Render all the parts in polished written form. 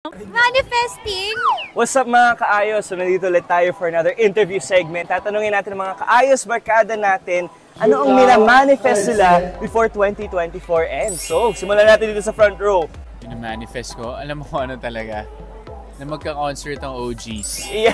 Manifesting! What's up mga kaayos? So nandito ulit tayo for another interview segment. Tatanungin natin ang mga kaayos barkada natin ano ang minamanifest sila before 2024 ends. So, simulan natin dito sa front row. Minamanifest ko, alam mo ano talaga, na magka-concert ang OGs. Yeah.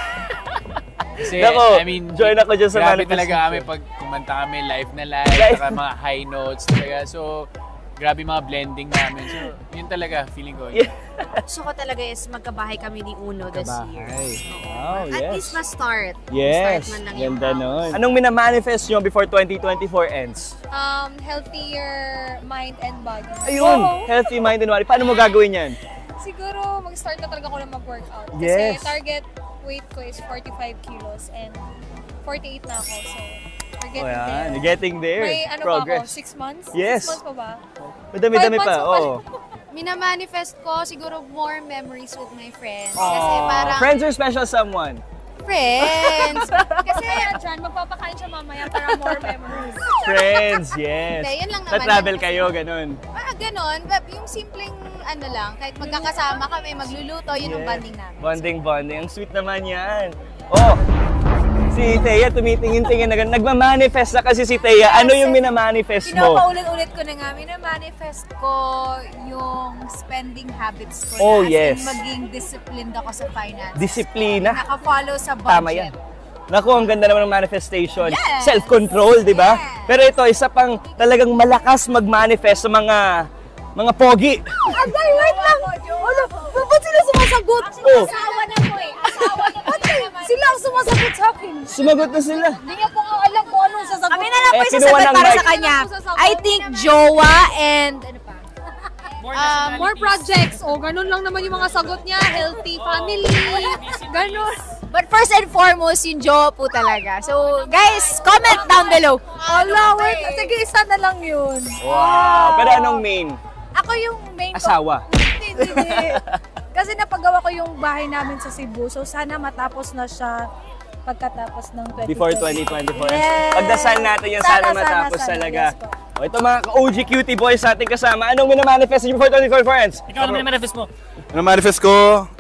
Kasi, Nako, I mean, join ako dyan sa grabe manifest. talaga kami pag kumanta kami live na live, saka mga high notes talaga. So, grabe mga blending namin. So, yun talaga, feeling ko. Yeah. Gusto ko talaga is magkabahay kami ni Uno this year. Wow, At least ma-start. Yes, Start man lang yung ganda house. nun. Anong minamanifest nyo before 2024 ends? Healthier mind and body. Ayun, healthy mind and body. Paano mo gagawin yan? Siguro mag-start na talaga ako na mag-workout. Yes. Kasi target weight ko is 45 kilos and 48 na ako. So, we're getting there. You're getting there. May ano Progress. pa ako? 6 months? Yes. 6 months pa ba? Madami-dami 5 pa, months pa oo. Minamanifest ko siguro more memories with my friends. Aww. Kasi parang Friends or special someone? friends. Kasi dyan, magpapakain siya mamaya para more memories. Friends, yes. Hindi, yun lang naman. Sa-travel kayo, ganun. Ganon. Yung simpleng ano lang, kahit magkakasama kami, magluluto, yun ang bonding namin. Bonding. Ang sweet naman yan. Oh, si Thea tumitingin-tingin na ganun. Nagmamanifest na kasi si Thea. Ano yung minamanifest mo? Pinapaulit-ulit ko na nga, minamanifest ko yung spending habits ko. Oh, na, yes. as in maging disciplined ako sa finance. Disiplina. Naka-follow sa budget. Tama yan. Naku, ang ganda naman ng manifestation. Yes. Self-control, di ba? Yes. Pero ito, isa pang talagang malakas mag-manifest sa mga pogi. Agay, wait lang! Wala, ba't sila sumasagot? Oh. Asawa na po eh. Asawa na po. Sila ang sumasagot sa akin. Sumagot na sila. Hindi niya po alam kung anong sasagot. Kami na lang po yung kinuha sasagot ng para mic. sa kanya. I think jowa and ano pa? More projects. O, ganun lang naman yung mga sagot niya. Healthy family. Ganun. But first and foremost, yung jowa po talaga. So, guys, comment down below. Ala, wait. Sige, isa na lang yun. Wow. Pero anong main? Ako yung main Asawa. Hindi. Kasi napagawa ko yung bahay namin sa Cebu. So, sana matapos na siya pagkatapos ng 2024. Before 2024. Yes. Pagdasal natin yan, sana matapos talaga. O, ito mga OG cutie boys natin kasama. Anong minamanifest niyo before 2024 ends? Ikaw ano minamanifest mo? Manifest ko,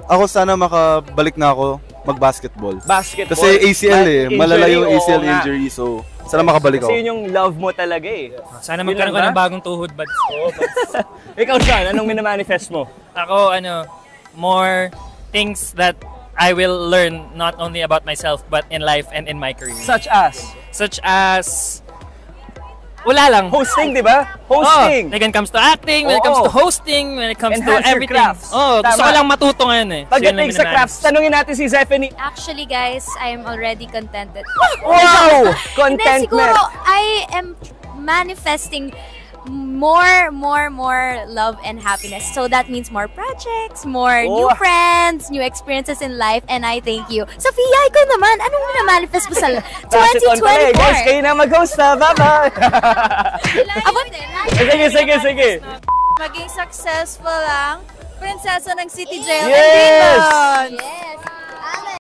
ako sana makabalik na ako mag-basketball. Basketball. Kasi ACL eh, Injury, malala yung oo ACL nga. injury, so sana makabalik ako. Kasi yun yung love mo talaga eh. Sana Yun magkaroon lang ka ba? ng bagong tuhod, buds. Ikaw, Sean, anong minamanifest mo? Ako, more things that I will learn not only about myself but in life and in my career. Such as? Such as, wala lang. Hosting, di ba? Hosting. When it comes to acting, when it comes Oo. to hosting, when it comes Enhance to your everything. crafts. Gusto Tama. ko lang matuto ngayon eh. So, yun lang Pagdating sa minamanifest. crafts, tanungin natin si Zephanie. Actually, guys, I am already contented. Wow! Hindi, siguro, Contentment. I am manifesting more love and happiness. So that means more projects, more new friends, new experiences in life, and I thank you. Sophia, ikaw naman, anong minamanifest mo sa Pass it on pala eh. Guys, 2024? kayo na mag-host na. Bye-bye! Sige. Maging successful ang prinsesa ng City Jail Yes! and Demon. Yes!